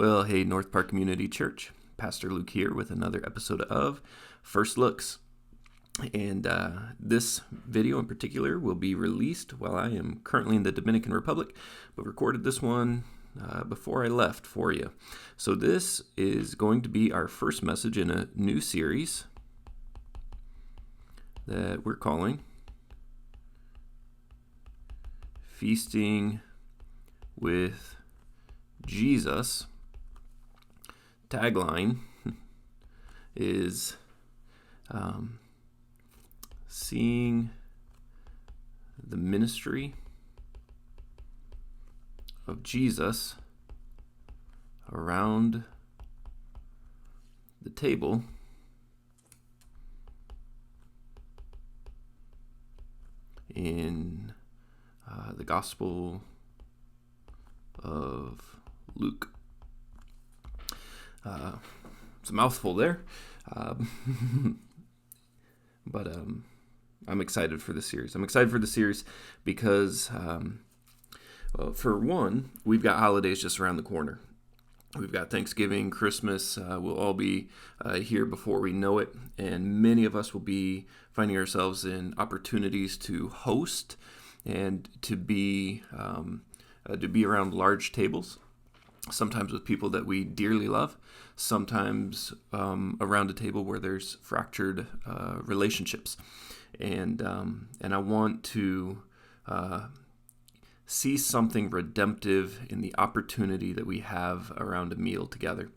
Well, hey, North Park Community Church. Pastor Luke here with another episode of First Looks. And this video in particular will be released while I am currently in the Dominican Republic, but recorded this one before I left for you. So this is going to be our first message in a new series that we're calling Feasting with Jesus. Tagline is seeing the ministry of Jesus around the table in the Gospel of Luke. It's a mouthful there, but I'm excited for the series. I'm excited for the series because, for one, we've got holidays just around the corner. We've got Thanksgiving, Christmas. We'll all be here before we know it, and many of us will be finding ourselves in opportunities to host and to be around large tables. Sometimes with people that we dearly love, sometimes around a table where there's fractured relationships, and I want to see something redemptive in the opportunity that we have around a meal together.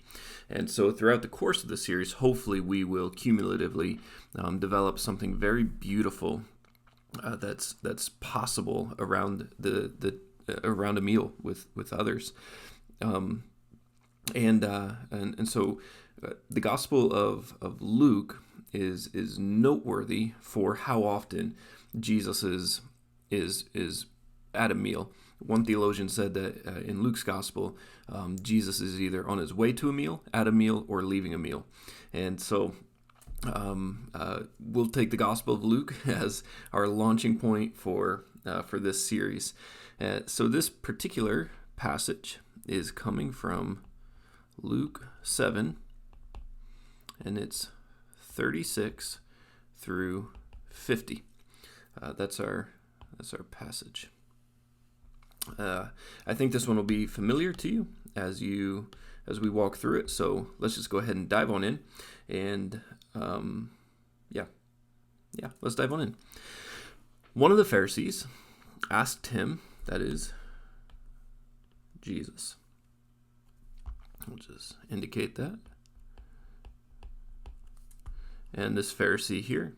And so throughout the course of the series, hopefully we will cumulatively develop something very beautiful that's possible around the around a meal with others. And so the Gospel of Luke is noteworthy for how often Jesus is at a meal. One theologian said that in Luke's Gospel, Jesus is either on his way to a meal, at a meal, or leaving a meal. And so we'll take the Gospel of Luke as our launching point for this series. So this particular passage is coming from Luke 7, and it's 36 through 50. That's our passage. I think this one will be familiar to you as we walk through it. So let's just go ahead and dive on in, and let's dive on in. One of the Pharisees asked him, that is Jesus. We'll just indicate that. And this Pharisee here,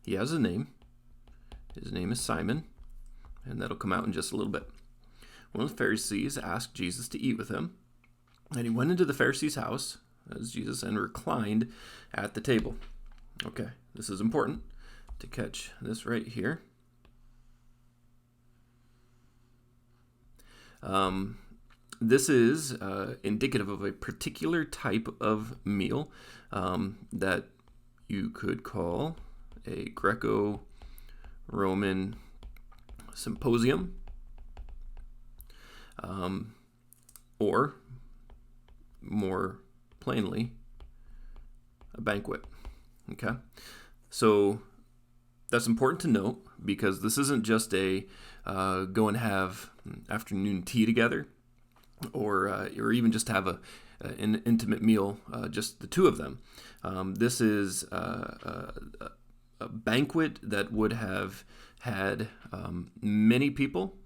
he has a name. His name is Simon, and that'll come out in just a little bit. One of the Pharisees asked Jesus to eat with him, and he went into the Pharisee's house, as Jesus, and reclined at the table. Okay, this is important to catch this right here. This is indicative of a particular type of meal that you could call a Greco-Roman symposium, or more plainly, a banquet. Okay, so that's important to note because this isn't just a go and have afternoon tea together, or even just have an intimate meal, just the two of them. This is a banquet that would have had many people.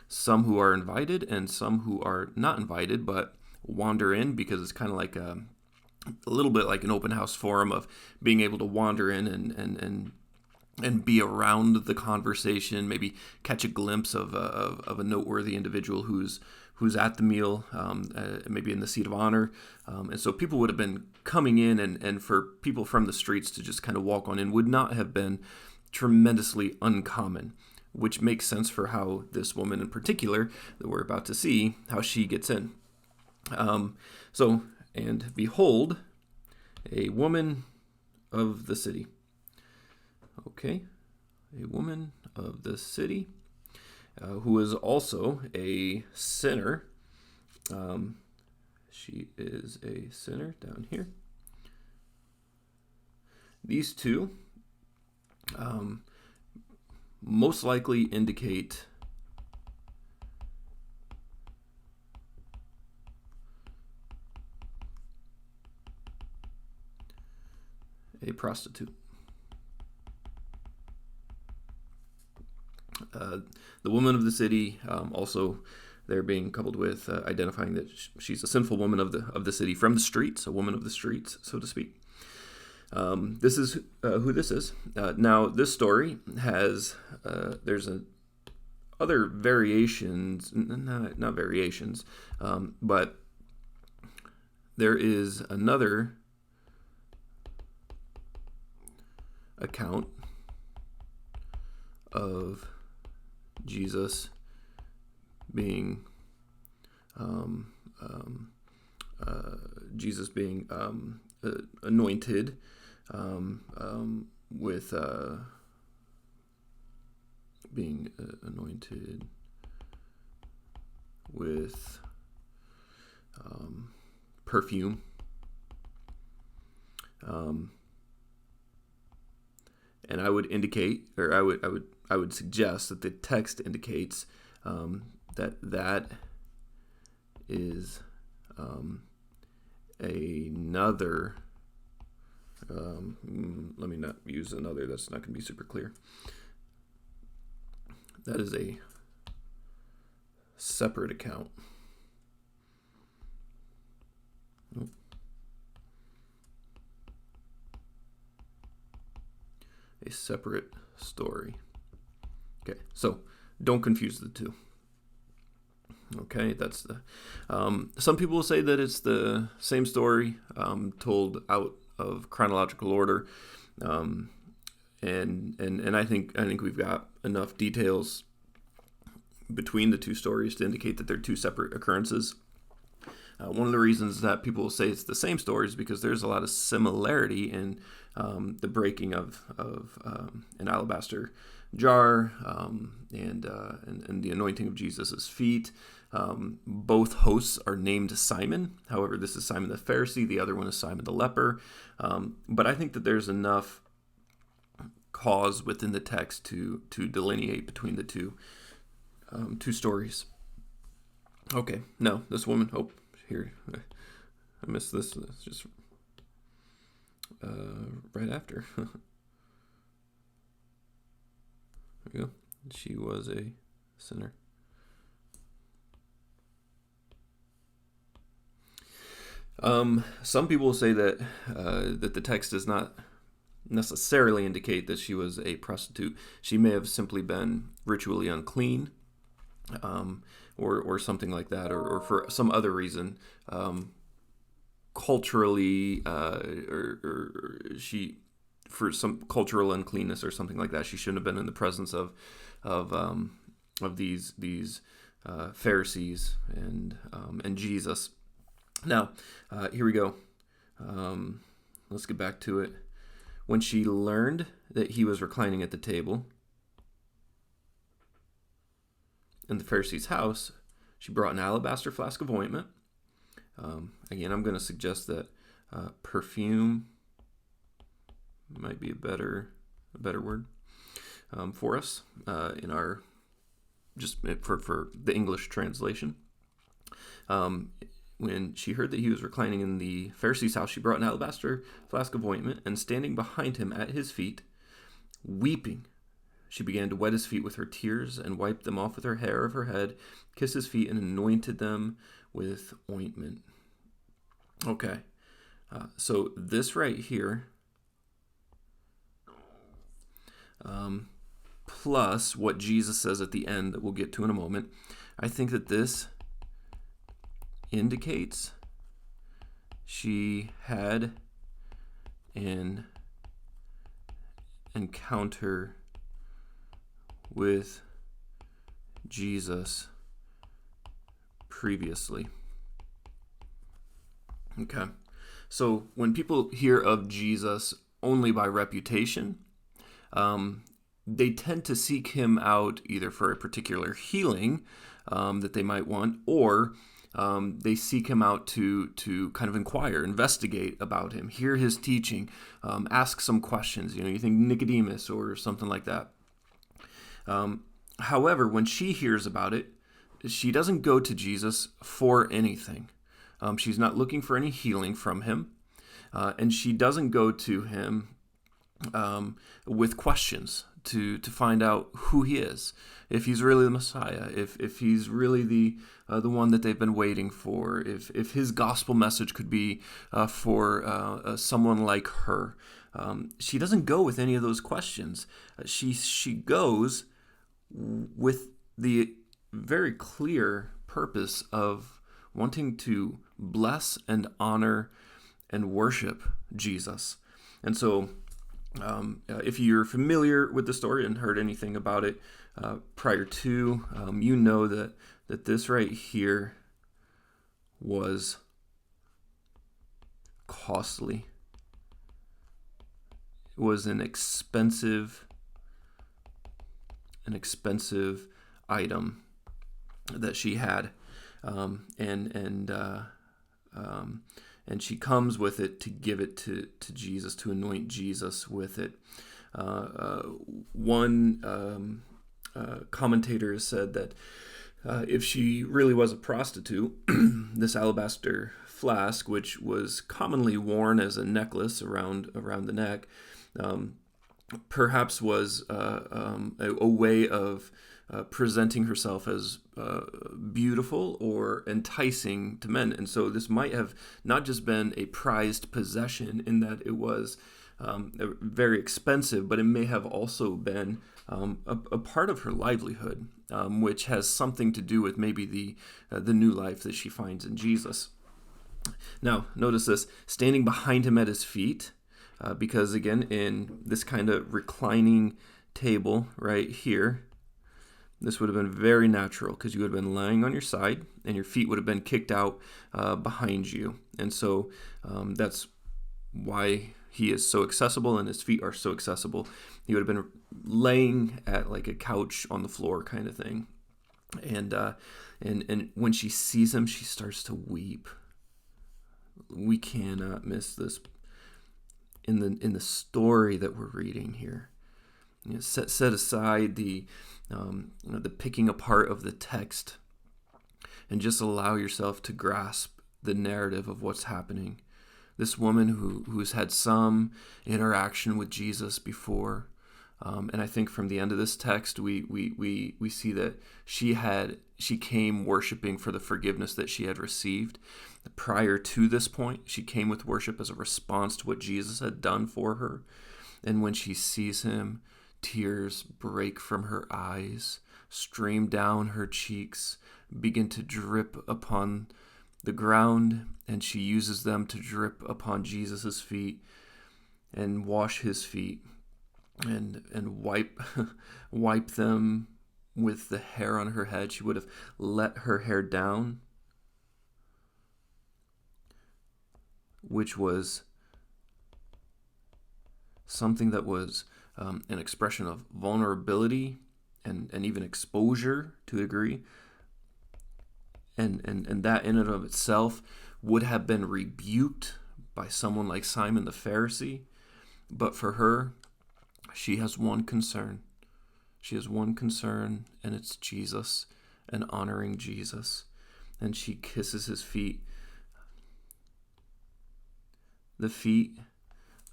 Some who are invited and some who are not invited, but wander in because it's kind of like a little bit like an open house forum of being able to wander in and be around the conversation, maybe catch a glimpse of a noteworthy individual who's at the meal, maybe in the seat of honor. And so people would have been coming in, and for people from the streets to just kind of walk on in would not have been tremendously uncommon, which makes sense for how this woman in particular that we're about to see, how she gets in. And behold, a woman of the city. Okay, a woman of the city. who is also a sinner. She is a sinner down here. These two most likely indicate a prostitute. The woman of the city, also they're being coupled with identifying that she's a sinful woman of the city, from the streets, a woman of the streets, so to speak. This is who this is. Now, this story has there's other variations, not variations, but there is another account of Jesus being anointed with being anointed with perfume. And I would indicate, or I would suggest that the text indicates that is another. Let me not use another. That's not going to be super clear. That is a separate account. A separate story. Okay, so don't confuse the two. Okay, that's the. Some people will say that it's the same story told out of chronological order, and I think we've got enough details between the two stories to indicate that they're two separate occurrences. One of the reasons that people will say it's the same story is because there's a lot of similarity in the breaking of an alabaster jar and the anointing of Jesus' feet. Both hosts are named Simon. However, this is Simon the Pharisee. The other one is Simon the leper. But I think that there's enough cause within the text to delineate between the two stories. Okay, no, this woman. Oh, here, I missed this. It's just right after. There we go. She was a sinner. Some people say that that the text does not necessarily indicate that she was a prostitute. She may have simply been ritually unclean, or something like that, or for some other reason, culturally, or she, for some cultural uncleanness or something like that, she shouldn't have been in the presence of these Pharisees and Jesus. Now, here we go. Let's get back to it. When she learned that he was reclining at the table in the Pharisee's house, she brought an alabaster flask of ointment. Again, I'm going to suggest that perfume might be a better word for us in our, just for the English translation. When she heard that he was reclining in the Pharisee's house, she brought an alabaster flask of ointment, and standing behind him at his feet, weeping, she began to wet his feet with her tears and wiped them off with her hair of her head, kissed his feet, and anointed them with ointment. Okay, so this right here, plus what Jesus says at the end that we'll get to in a moment, I think that this indicates she had an encounter with Jesus previously. Okay, so when people hear of Jesus only by reputation, they tend to seek him out either for a particular healing that they might want, or they seek him out to kind of inquire, investigate about him, hear his teaching, ask some questions. You think Nicodemus or something like that. However, when she hears about it, she doesn't go to Jesus for anything. She's not looking for any healing from him, and she doesn't go to him with questions to find out who he is, if he's really the Messiah, if he's really the one that they've been waiting for, if his gospel message could be for someone like her. She doesn't go with any of those questions. She goes with the very clear purpose of wanting to bless and honor and worship Jesus. And so if you're familiar with the story and heard anything about it prior to, you know that this right here was costly. It was an expensive item that she had, and she comes with it to give it to Jesus, to anoint Jesus with it. One commentator has said that if she really was a prostitute, this alabaster flask, which was commonly worn as a necklace around the neck, perhaps was a way of presenting herself as beautiful or enticing to men. And so this might have not just been a prized possession in that it was very expensive, but it may have also been a part of her livelihood, which has something to do with maybe the new life that she finds in Jesus. Now, notice this, standing behind him at his feet, because again, in this kind of reclining table right here, this would have been very natural because you would have been lying on your side and your feet would have been kicked out behind you. And so that's why he is so accessible and his feet are so accessible. He would have been laying at like a couch on the floor kind of thing. And when she sees him, she starts to weep. We cannot miss this in the story that we're reading here. Set aside the picking apart of the text and just allow yourself to grasp the narrative of what's happening. This woman who's had some interaction with Jesus before, and I think from the end of this text we see that she came worshiping for the forgiveness that she had received. Prior to this point, she came with worship as a response to what Jesus had done for her. And when she sees him, tears break from her eyes, stream down her cheeks, begin to drip upon the ground, and she uses them to drip upon Jesus' feet and wash his feet and wipe them with the hair on her head. She would have let her hair down, which was something that was an expression of vulnerability and even exposure to a degree. And that in and of itself would have been rebuked by someone like Simon the Pharisee. But for her, she has one concern. She has one concern, and it's Jesus and honoring Jesus. And she kisses his feet. The feet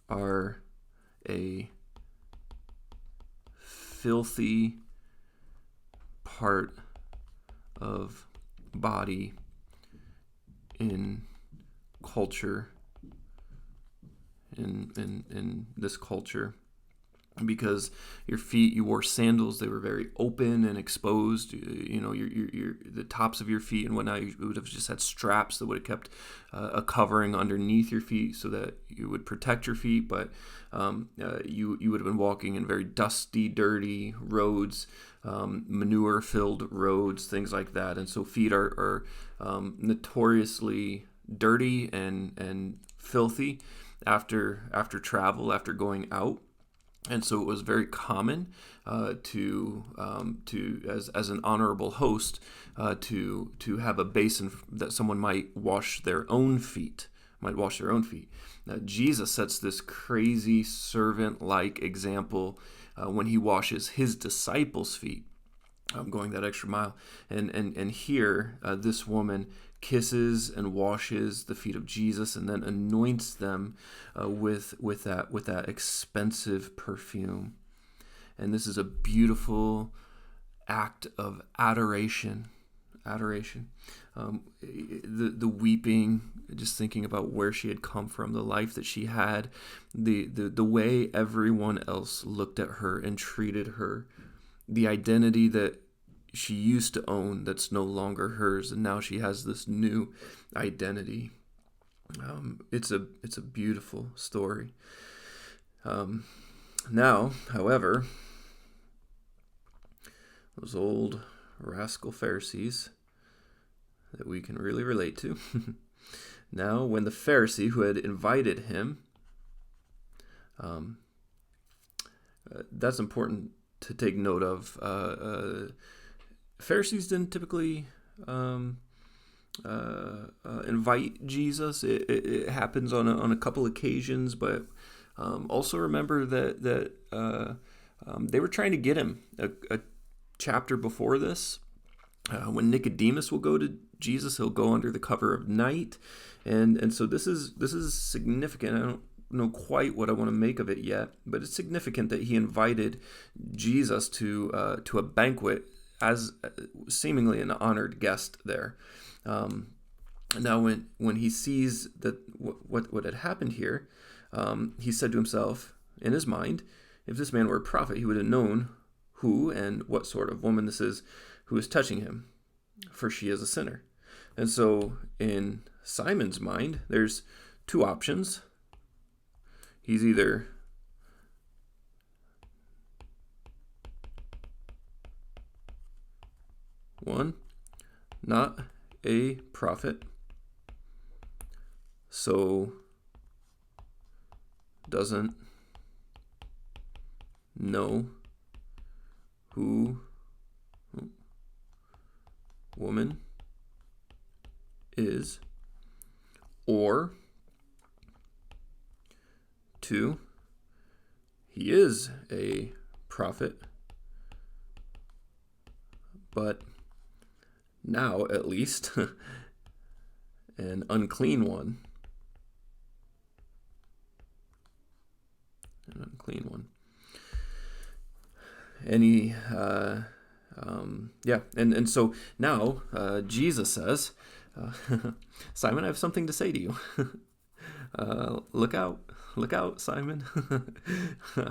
are a filthy part of body in culture, in this culture, because your feet, you wore sandals, they were very open and exposed. Your the tops of your feet and whatnot, you would have just had straps that would have kept a covering underneath your feet so that you would protect your feet. But you would have been walking in very dusty, dirty roads, manure-filled roads, things like that. And so feet are notoriously dirty and filthy after travel, after going out. And so it was very common as an honorable host to have a basin that someone might wash their own feet. Jesus sets this crazy servant-like example when he washes his disciples' feet, going that extra mile. And here, this woman kisses and washes the feet of Jesus, and then anoints them with that expensive perfume. And this is a beautiful act of adoration. The weeping, just thinking about where she had come from, the life that she had, the way everyone else looked at her and treated her, the identity that she used to own that's no longer hers, and now she has this new identity. It's a beautiful story. Now, however, those old rascal Pharisees that we can really relate to. Now, when the Pharisee who had invited him, that's important to take note of. Pharisees didn't typically invite Jesus. It happens on a couple occasions, but also remember that they were trying to get him. A chapter before this, when Nicodemus will go to Jesus, he'll go under the cover of night, and so this is significant. I don't know quite what I want to make of it yet, but it's significant that he invited Jesus to a banquet as seemingly an honored guest there. Now, when he sees that what had happened here, he said to himself in his mind, if this man were a prophet, he would have known who and what sort of woman this is who is touching him, for she is a sinner. And so in Simon's mind, there's two options. He's either one, not a prophet, so doesn't know who woman is, or two, he is a prophet, but now at least an unclean one. And he, and so now Jesus says, Simon, I have something to say to you. Look out, Simon.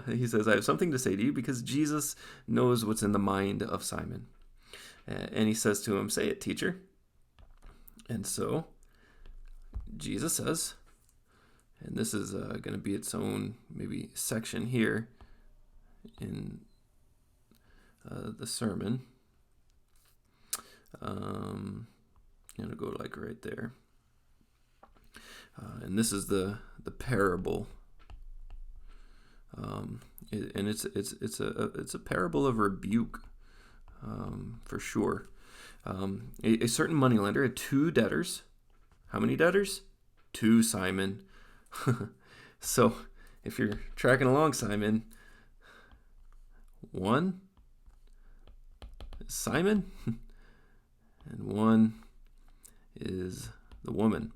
He says, I have something to say to you, because Jesus knows what's in the mind of Simon. And he says to him, say it, teacher. And so Jesus says, and this is going to be its own maybe section here in the sermon. I'm going to go like right there. And this is the parable. And it's a parable of rebuke, for sure. A certain moneylender had two debtors. How many debtors? Two, Simon. So if you're tracking along, Simon, one is Simon, and one is the woman.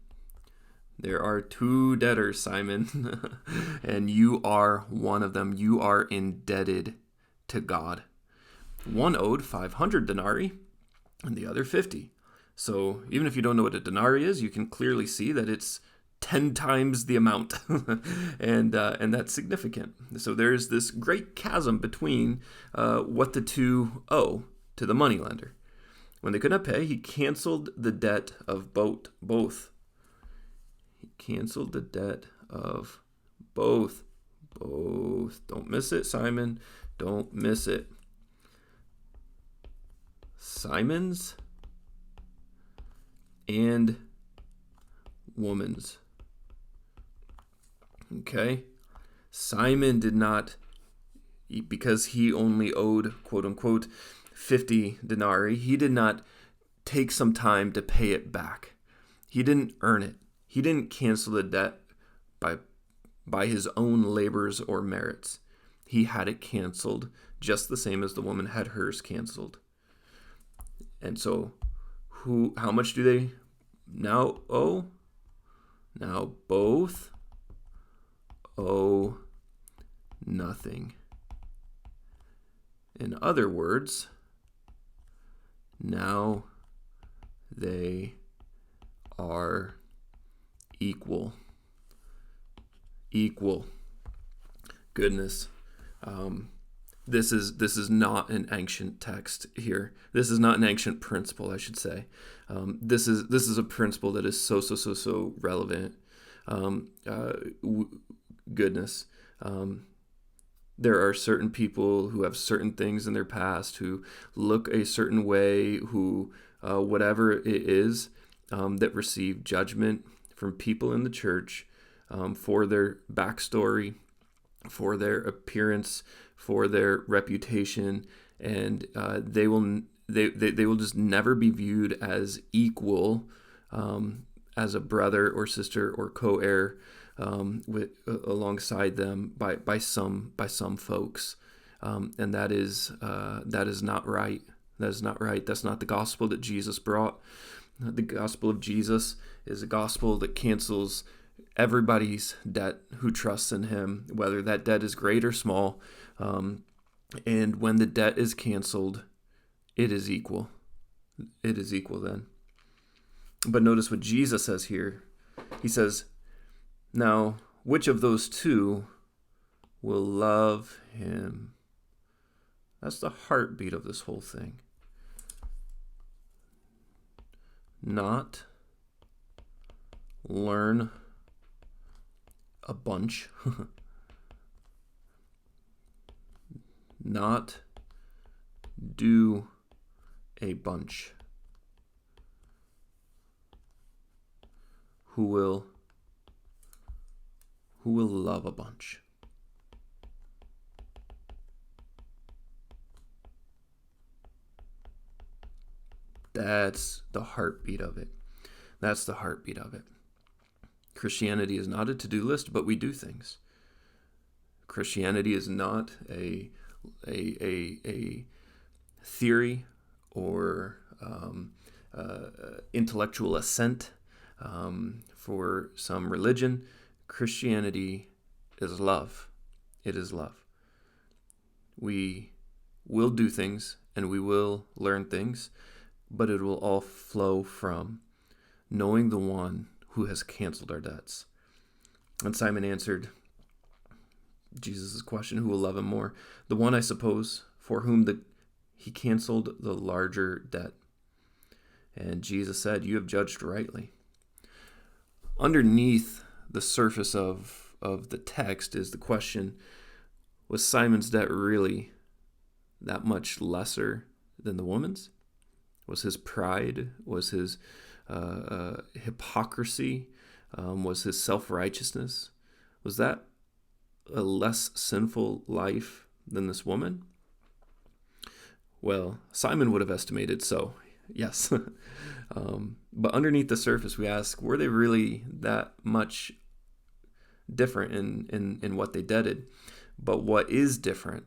There are two debtors, Simon, and you are one of them. You are indebted to God. One owed 500 denarii and the other 50. So even if you don't know what a denarii is, you can clearly see that it's 10 times the amount. and that's significant. So there's this great chasm between what the two owe to the moneylender. When they could not pay, he canceled the debt of both. He canceled the debt of both. Don't miss it, Simon. Don't miss it. Simon's and woman's. Okay? Simon did not because he only owed, quote unquote, 50 denarii, he did not take some time to pay it back. He didn't earn it. He didn't cancel the debt by his own labors or merits. He had it canceled just the same as the woman had hers canceled. And so how much do they now owe? Now both owe nothing. In other words, now they are equal. Equal. Goodness. This is not an ancient text here. This is not an ancient principle, I should say. This is a principle that is so relevant. Goodness. There are certain people who have certain things in their past, who look a certain way, who whatever it is, that receive judgment from people in the church for their backstory, for their appearance, for their reputation, and they will just never be viewed as equal, as a brother or sister or co-heir alongside them by some folks, and that is not right. That is not right. That's not the gospel that Jesus brought. The gospel of Jesus is a gospel that cancels everybody's debt who trusts in him, whether that debt is great or small. And when the debt is canceled, it is equal. It is equal then. But notice what Jesus says here. He says, now, which of those two will love him? That's the heartbeat of this whole thing. Not learn a bunch. Not do a bunch. Who will love a bunch. That's the heartbeat of it. That's the heartbeat of it. Christianity is not a to-do list, but we do things. Christianity is not a theory or intellectual assent for some religion. Christianity is love. It is love. We will do things and we will learn things, but it will all flow from knowing the one who has canceled our debts. And Simon answered Jesus' question, who will love him more? The one, I suppose, for whom he canceled the larger debt. And Jesus said, you have judged rightly. Underneath the surface of the text is the question, was Simon's debt really that much lesser than the woman's? Was his pride, was his hypocrisy, was his self-righteousness, was that a less sinful life than this woman? Well, Simon would have estimated so, yes. But underneath the surface, we ask, were they really that much different in what they did? But what is different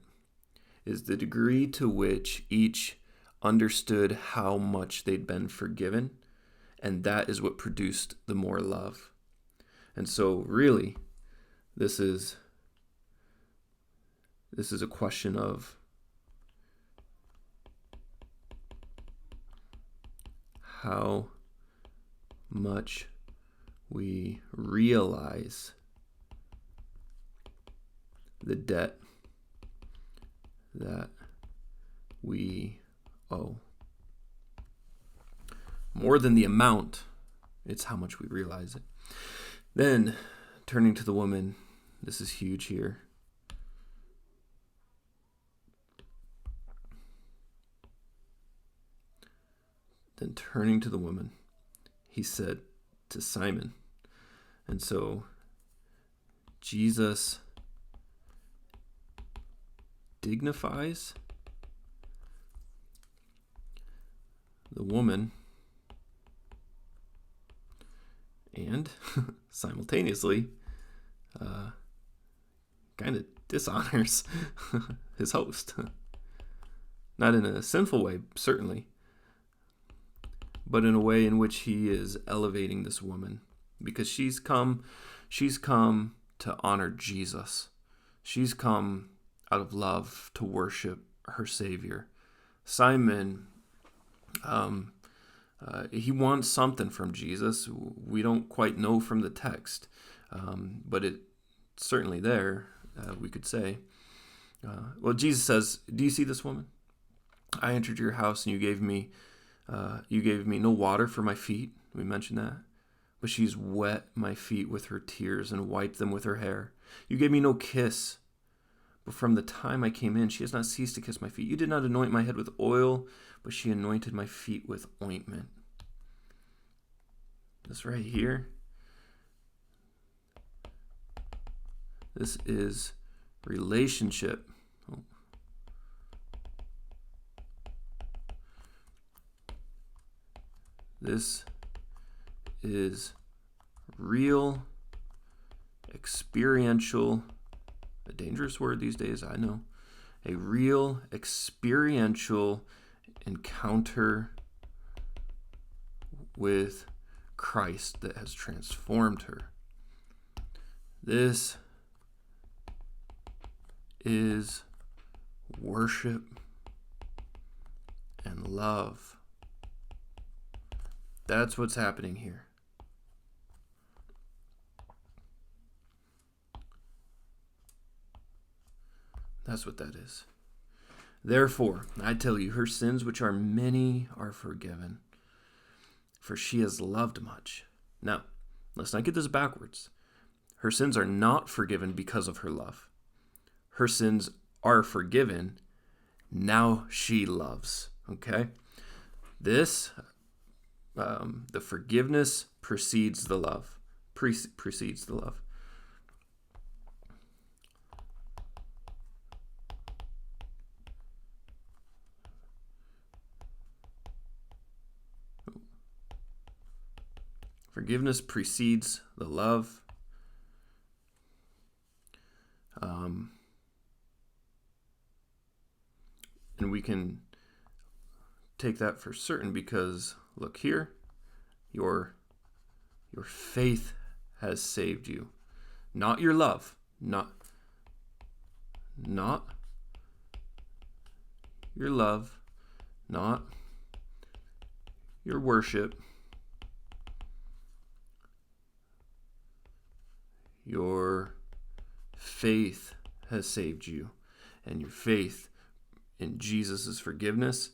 is the degree to which each understood how much they'd been forgiven, and that is what produced the more love. And so really, this is a question of how much we realize the debt that we owe. More than the amount, it's how much we realize it. Then, turning to the woman, this is huge here. Then turning to the woman, he said to Simon. And so Jesus dignifies the woman and simultaneously kind of dishonors his host. Not in a sinful way, certainly, but in a way in which he is elevating this woman, because she's come to honor Jesus. She's come out of love to worship her Savior. Simon, he wants something from Jesus. We don't quite know from the text, but it's certainly there, we could say. Well, Jesus says, "Do you see this woman? I entered your house and you gave me no water for my feet." We mentioned that. But she's wet my feet with her tears and wiped them with her hair. You gave me no kiss. But from the time I came in, she has not ceased to kiss my feet. You did not anoint my head with oil, but she anointed my feet with ointment. This right here, this is relationship. This is real, experiential, a dangerous word these days, I know. A real, experiential encounter with Christ that has transformed her. This is worship and love. That's what's happening here. That's what that is. Therefore, I tell you, her sins, which are many, are forgiven, for she has loved much. Now, let's not get this backwards. Her sins are not forgiven because of her love. Her sins are forgiven. Now she loves. Okay? This, the forgiveness precedes the love. Precedes the love. Forgiveness precedes the love. And we can take that for certain because, look here, your faith has saved you. Not your love. Not your love. Not your worship. Your faith has saved you, and your faith in Jesus' forgiveness,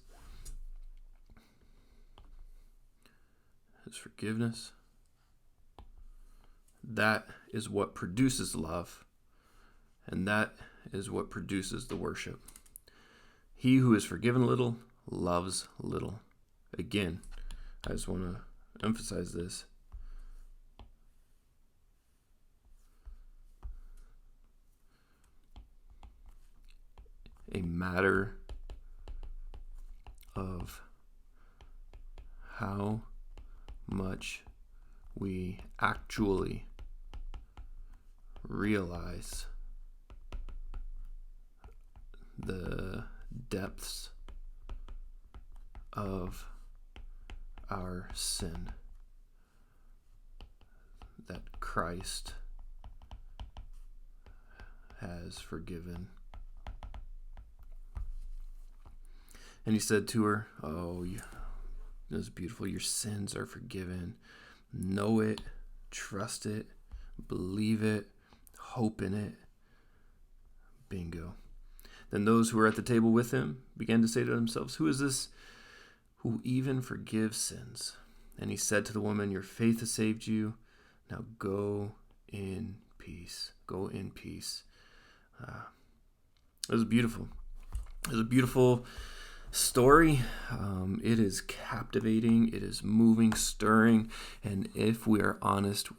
that is what produces love, and that is what produces the worship. He who is forgiven little loves little. Again, I just want to emphasize this. A matter of how much we actually realize the depths of our sin that Christ has forgiven. And he said to her, "Oh, it was beautiful. Your sins are forgiven. Know it, trust it, believe it, hope in it." Bingo. Then those who were at the table with him began to say to themselves, "Who is this who even forgives sins?" And he said to the woman, "Your faith has saved you. Now go in peace." Go in peace. It was beautiful. It was a beautiful story. It is captivating. It is moving, stirring. And if we are honest,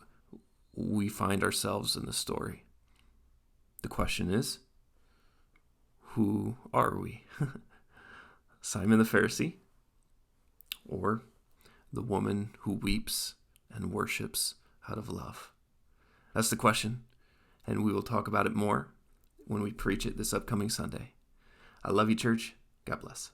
we find ourselves in the story. The question is, who are we? Simon the Pharisee, or the woman who weeps and worships out of love? That's the question, and we will talk about it more when we preach it this upcoming Sunday. I love you, church. God bless.